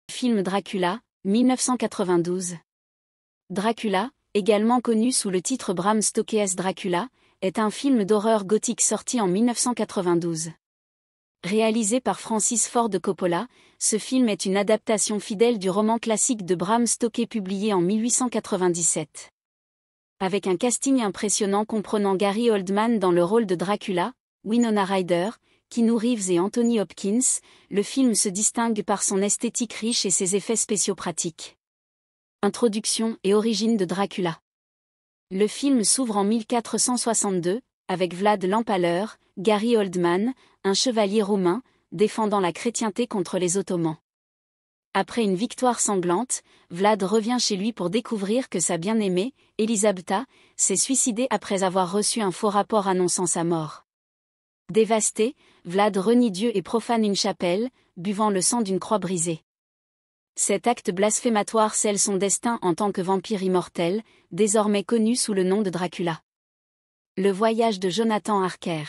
Film Dracula, 1992. Dracula, également connu sous le titre Bram Stoker's Dracula, est un film d'horreur gothique sorti en 1992. Réalisé par Francis Ford Coppola, ce film est une adaptation fidèle du roman classique de Bram Stoker publié en 1897. Avec un casting impressionnant comprenant Gary Oldman dans le rôle de Dracula, Winona Ryder, Keanu Reeves et Anthony Hopkins, le film se distingue par son esthétique riche et ses effets spéciaux pratiques. Introduction et origine de Dracula. Le film s'ouvre en 1462, avec Vlad l'Empaleur, Gary Oldman, un chevalier romain, défendant la chrétienté contre les Ottomans. Après une victoire sanglante, Vlad revient chez lui pour découvrir que sa bien-aimée, Elisabetta, s'est suicidée après avoir reçu un faux rapport annonçant sa mort. Dévasté, Vlad renie Dieu et profane une chapelle, buvant le sang d'une croix brisée. Cet acte blasphématoire scelle son destin en tant que vampire immortel, désormais connu sous le nom de Dracula. Le voyage de Jonathan Harker.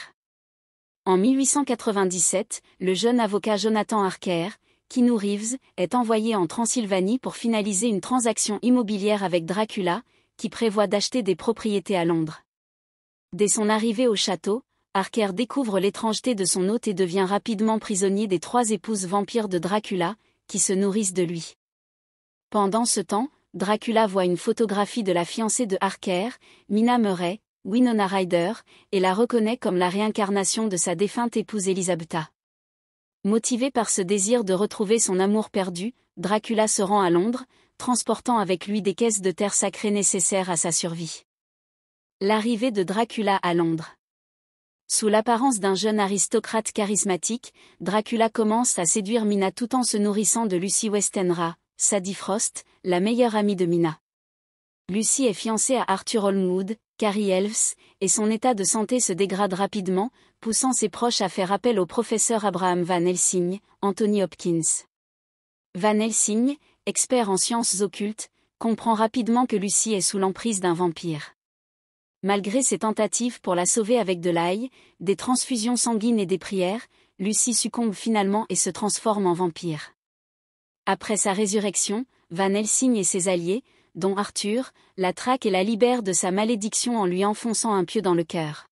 En 1897, le jeune avocat Jonathan Harker, Keanu Reeves, est envoyé en Transylvanie pour finaliser une transaction immobilière avec Dracula, qui prévoit d'acheter des propriétés à Londres. Dès son arrivée au château, Harker découvre l'étrangeté de son hôte et devient rapidement prisonnier des 3 épouses vampires de Dracula, qui se nourrissent de lui. Pendant ce temps, Dracula voit une photographie de la fiancée de Harker, Mina Murray, Winona Ryder, et la reconnaît comme la réincarnation de sa défunte épouse Elisabetta. Motivé par ce désir de retrouver son amour perdu, Dracula se rend à Londres, transportant avec lui des caisses de terre sacrée nécessaires à sa survie. L'arrivée de Dracula à Londres. Sous l'apparence d'un jeune aristocrate charismatique, Dracula commence à séduire Mina tout en se nourrissant de Lucy Westenra, Sadie Frost, la meilleure amie de Mina. Lucy est fiancée à Arthur Holmwood, Cary Elwes, et son état de santé se dégrade rapidement, poussant ses proches à faire appel au professeur Abraham Van Helsing, Anthony Hopkins. Van Helsing, expert en sciences occultes, comprend rapidement que Lucy est sous l'emprise d'un vampire. Malgré ses tentatives pour la sauver avec de l'ail, des transfusions sanguines et des prières, Lucy succombe finalement et se transforme en vampire. Après sa résurrection, Van Helsing et ses alliés, dont Arthur, la traquent et la libèrent de sa malédiction en lui enfonçant un pieu dans le cœur.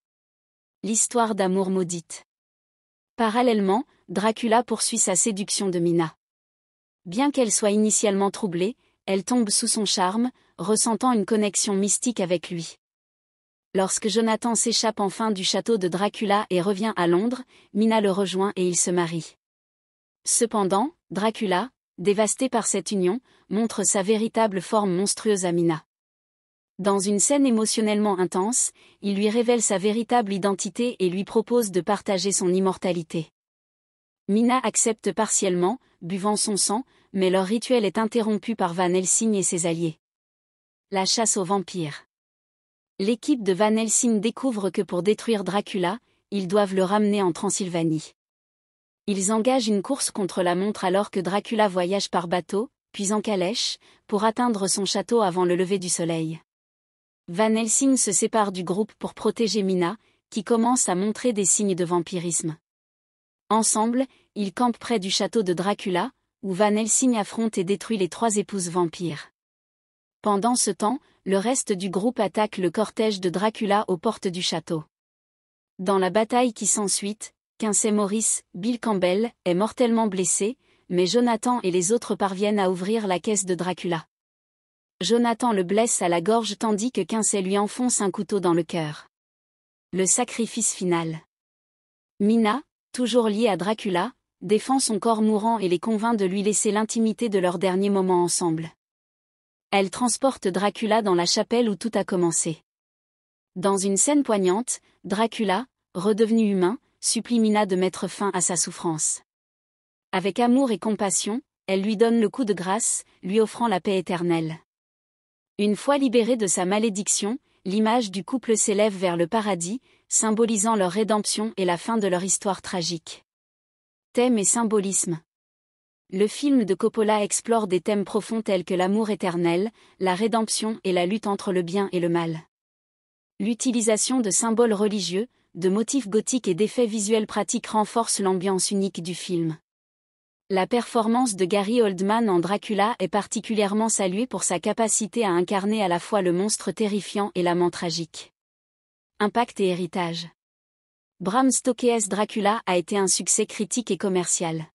L'histoire d'amour maudite. Parallèlement, Dracula poursuit sa séduction de Mina. Bien qu'elle soit initialement troublée, elle tombe sous son charme, ressentant une connexion mystique avec lui. Lorsque Jonathan s'échappe enfin du château de Dracula et revient à Londres, Mina le rejoint et ils se marient. Cependant, Dracula, dévasté par cette union, montre sa véritable forme monstrueuse à Mina. Dans une scène émotionnellement intense, il lui révèle sa véritable identité et lui propose de partager son immortalité. Mina accepte partiellement, buvant son sang, mais leur rituel est interrompu par Van Helsing et ses alliés. La chasse aux vampires. L'équipe de Van Helsing découvre que pour détruire Dracula, ils doivent le ramener en Transylvanie. Ils engagent une course contre la montre alors que Dracula voyage par bateau, puis en calèche, pour atteindre son château avant le lever du soleil. Van Helsing se sépare du groupe pour protéger Mina, qui commence à montrer des signes de vampirisme. Ensemble, ils campent près du château de Dracula, où Van Helsing affronte et détruit les 3 épouses vampires. Pendant ce temps, le reste du groupe attaque le cortège de Dracula aux portes du château. Dans la bataille qui s'ensuit, Quincey Morris, Bill Campbell, est mortellement blessé, mais Jonathan et les autres parviennent à ouvrir la caisse de Dracula. Jonathan le blesse à la gorge tandis que Quincey lui enfonce un couteau dans le cœur. Le sacrifice final. Mina, toujours liée à Dracula, défend son corps mourant et les convainc de lui laisser l'intimité de leurs derniers moments ensemble. Elle transporte Dracula dans la chapelle où tout a commencé. Dans une scène poignante, Dracula, redevenu humain, supplie Mina de mettre fin à sa souffrance. Avec amour et compassion, elle lui donne le coup de grâce, lui offrant la paix éternelle. Une fois libérée de sa malédiction, l'image du couple s'élève vers le paradis, symbolisant leur rédemption et la fin de leur histoire tragique. Thème et symbolisme. Le film de Coppola explore des thèmes profonds tels que l'amour éternel, la rédemption et la lutte entre le bien et le mal. L'utilisation de symboles religieux, de motifs gothiques et d'effets visuels pratiques renforce l'ambiance unique du film. La performance de Gary Oldman en Dracula est particulièrement saluée pour sa capacité à incarner à la fois le monstre terrifiant et l'amant tragique. Impact et héritage. Bram Stoker's Dracula a été un succès critique et commercial.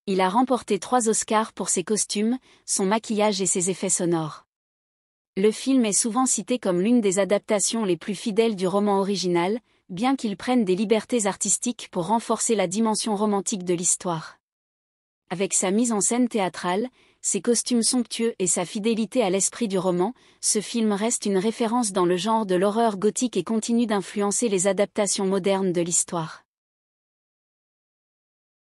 Il a remporté 3 Oscars pour ses costumes, son maquillage et ses effets sonores. Le film est souvent cité comme l'une des adaptations les plus fidèles du roman original, bien qu'il prenne des libertés artistiques pour renforcer la dimension romantique de l'histoire. Avec sa mise en scène théâtrale, ses costumes somptueux et sa fidélité à l'esprit du roman, ce film reste une référence dans le genre de l'horreur gothique et continue d'influencer les adaptations modernes de l'histoire.